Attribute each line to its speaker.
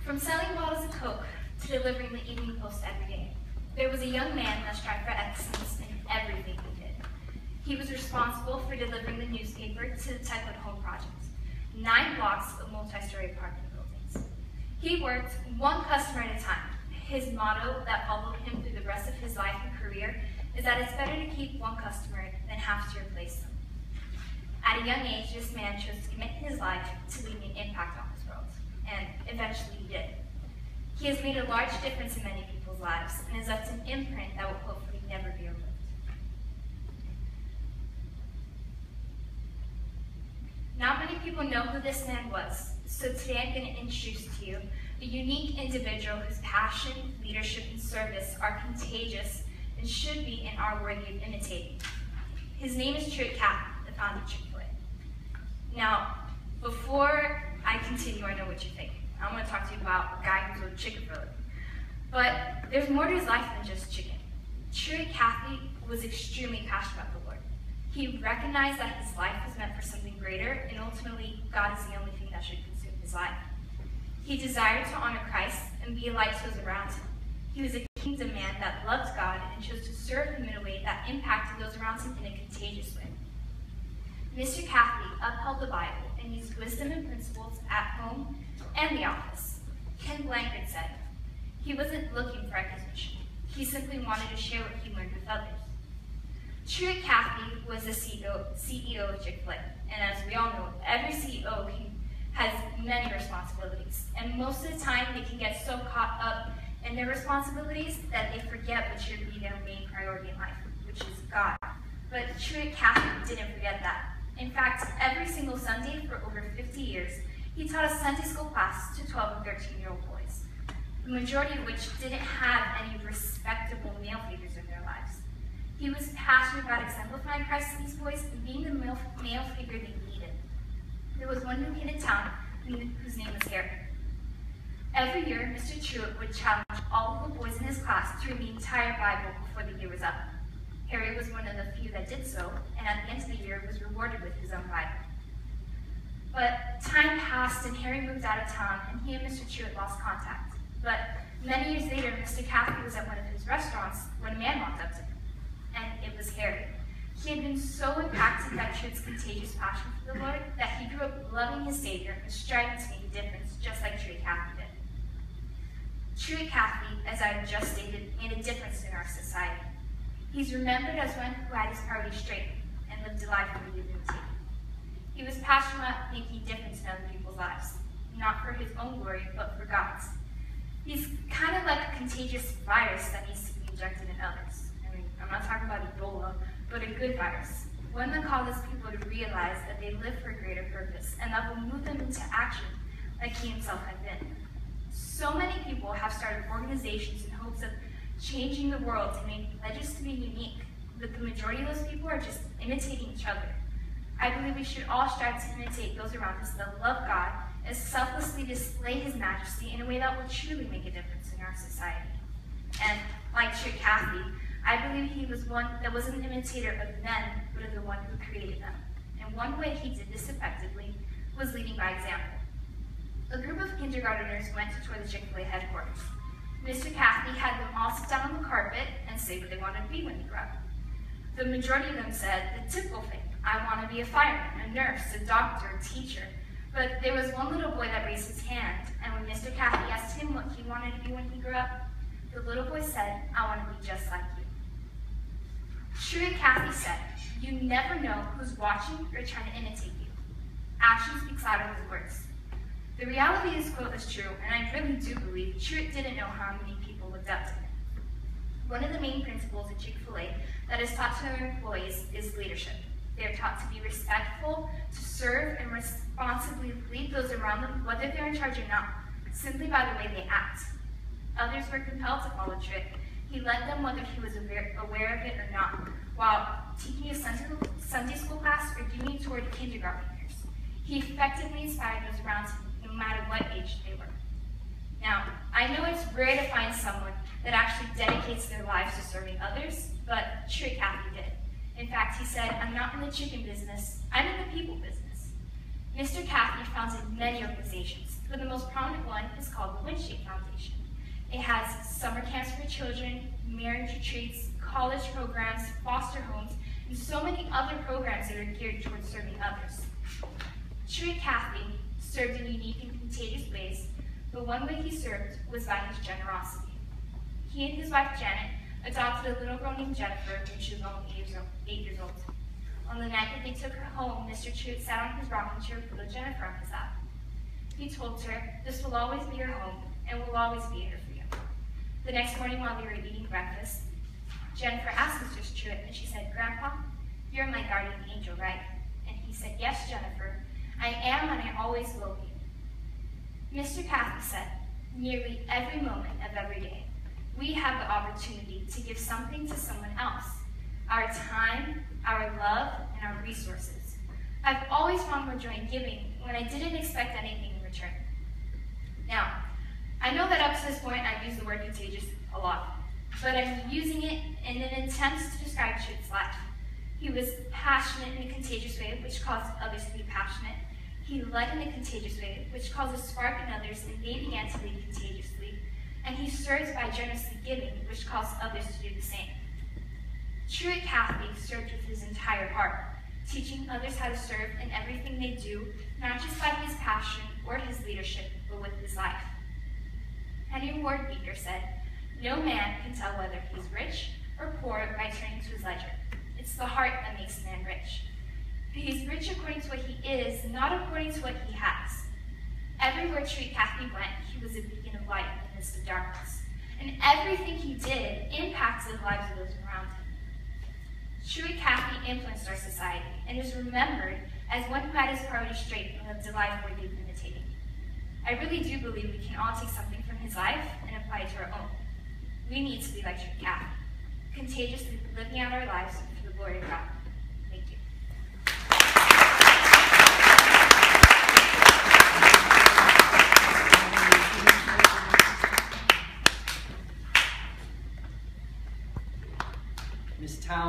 Speaker 1: From selling bottles of Coke to delivering the Evening Post every day, there was a young man that strived for excellence in everything he did. He was responsible for delivering the newspaper to the Techwood Home Project, 9 blocks of multi-story apartment buildings. He worked one customer at a time. His motto that followed him through the rest of his life and career is that it's better to keep one customer than have to replace them. At a young age, this man chose to commit his life to leaving an impact on this world, and eventually he did. He has made a large difference in many people's lives and has left an imprint that will hopefully never be removed. Not many people know who this man was, so today I'm going to introduce to you a unique individual whose passion, leadership, and service are contagious and should be and are worthy of imitating. His name is Truett, Cathy, the founder of Chick-fil-A. Now, before I continue, I know what you think. I want to talk to you about a guy who's with Chick-fil-A. But there's more to his life than just chicken. Truett Cathy was extremely passionate about the Lord. He recognized that his life was meant for something greater, and ultimately, God is the only thing that should consume his life. He desired to honor Christ and be a light to those around him. He was a kingdom man that loved God and chose to serve him in a way that impacted those around him in a contagious way. Mr. Cathy upheld the Bible and used wisdom and principles at home and the office. Ken Blanchard said, he wasn't looking for recognition. He simply wanted to share what he learned with others. Truett Cathy was the CEO of Chick-fil-A, and as we all know, every CEO has many responsibilities, and most of the time they can get so caught up in their responsibilities that they forget what should be their main priority in life, which is God. But Truett Cathy didn't forget that. In fact, every single Sunday for over 50 years, he taught a Sunday school class to 12 and 13-year-old boys, the majority of which didn't have any respectable male figures in their lives. He was passionate about exemplifying Christ to these boys and being the male figure they needed. There was one new kid in town whose name was Harry. Every year, Mr. Truett would challenge all of the boys in his class to read the entire Bible before the year was up. Harry was one of the few that did so, and at the end of the year was rewarded with his own Bible. But time passed and Harry moved out of town, and he and Mr. Truett lost contact. But many years later, Mr. Cathy was at one of his restaurants when a man walked up to him, and it was Harry. He had been so impacted by Truett's contagious passion for the Lord that he grew up loving his Savior and striving to make a difference, just like Truett Cathy did. Truett Cathy, as I just stated, made a difference in our society. He's remembered as one who had his priorities straight and lived a life worthy of imitating. He was passionate about making a difference in other people's lives, not for his own glory, but for God's. He's kind of like a contagious virus that needs to be injected in others. I mean, I'm not talking about Ebola, but a good virus, one that causes people to realize that they live for a greater purpose and that will move them into action like he himself had been. So many people have started organizations in hopes of changing the world to make pledges to be unique, but the majority of those people are just imitating each other. I believe we should all strive to imitate those around us that love God and selflessly display his majesty in a way that will truly make a difference in our society. And like Truett Cathy, I believe he was one that wasn't an imitator of men, but of the one who created them. And one way he did this effectively was leading by example. A group of kindergartners went to tour the Chick-fil-A headquarters. Mr. Cathy had them all sit down on the carpet and say what they wanted to be when they grew up. The majority of them said the typical thing: I want to be a fireman, a nurse, a doctor, a teacher. But there was one little boy that raised his hand, and when Mr. Cathy asked him what he wanted to be when he grew up, the little boy said, I want to be just like you. Truett Cathy said, you never know who's watching or trying to imitate you. Action speaks louder than words. The reality of this quote is true, and I really do believe Truett didn't know how many people looked up to him. One of the main principles at Chick-fil-A that is taught to their employees is leadership. They are taught to be respectful, to serve, and responsibly lead those around them, whether they're in charge or not, simply by the way they act. Others were compelled to follow Truett. He led them whether he was aware of it or not, while teaching a Sunday school class or giving a tour to kindergartners. He effectively inspired those around him, no matter what age they were. Now, I know it's rare to find someone that actually dedicates their lives to serving others, but Truett Cathy did. In fact, he said, I'm not in the chicken business, I'm in the people business. Mr. Cathy founded many organizations, but the most prominent one is called the Windshape Foundation. It has summer camps for children, marriage retreats, college programs, foster homes, and so many other programs that are geared towards serving others. Truett Cathy served in unique and contagious ways, but one way he served was by his generosity. He and his wife Janet adopted a little girl named Jennifer when she was only 8 years old. On the night that they took her home, Mr. Truett sat on his rocking chair and put Jennifer on his lap. He told her, "This will always be your home, and will always be here for you." The next morning while they were eating breakfast, Jennifer asked Mr. Truett, and she said, "Grandpa, you're my guardian angel, right?" And he said, "Yes, Jennifer, I am, and I always will be." Mr. Cathy said, "Nearly every moment of every day, we have the opportunity to give something to someone else. Our time, our love, and our resources. I've always found more joy in giving when I didn't expect anything in return." Now, I know that up to this point I've used the word contagious a lot, but I'm using it in an attempt to describe Truett's life. He was passionate in a contagious way, which caused others to be passionate. He led in a contagious way, which caused a spark in others, and they began to lead contagiously. And he served by generously giving, which caused others to do the same. Truett Cathy served with his entire heart, teaching others how to serve in everything they do, not just by his passion or his leadership, but with his life. Henry Ward Beecher said, "No man can tell whether he's rich or poor by turning to his ledger. It's the heart that makes a man rich. He's rich according to what he is, not according to what he has." Everywhere Truett Cathy went, he was a beacon of light in the midst of darkness. And everything he did impacted the lives of those around him. Truett Cathy influenced our society and is remembered as one who had his priorities straight and lived a life worthy of imitating. I really do believe we can all take something from his life and apply it to our own. We need to be like Truett Cathy, contagiously living out our lives for the glory of God.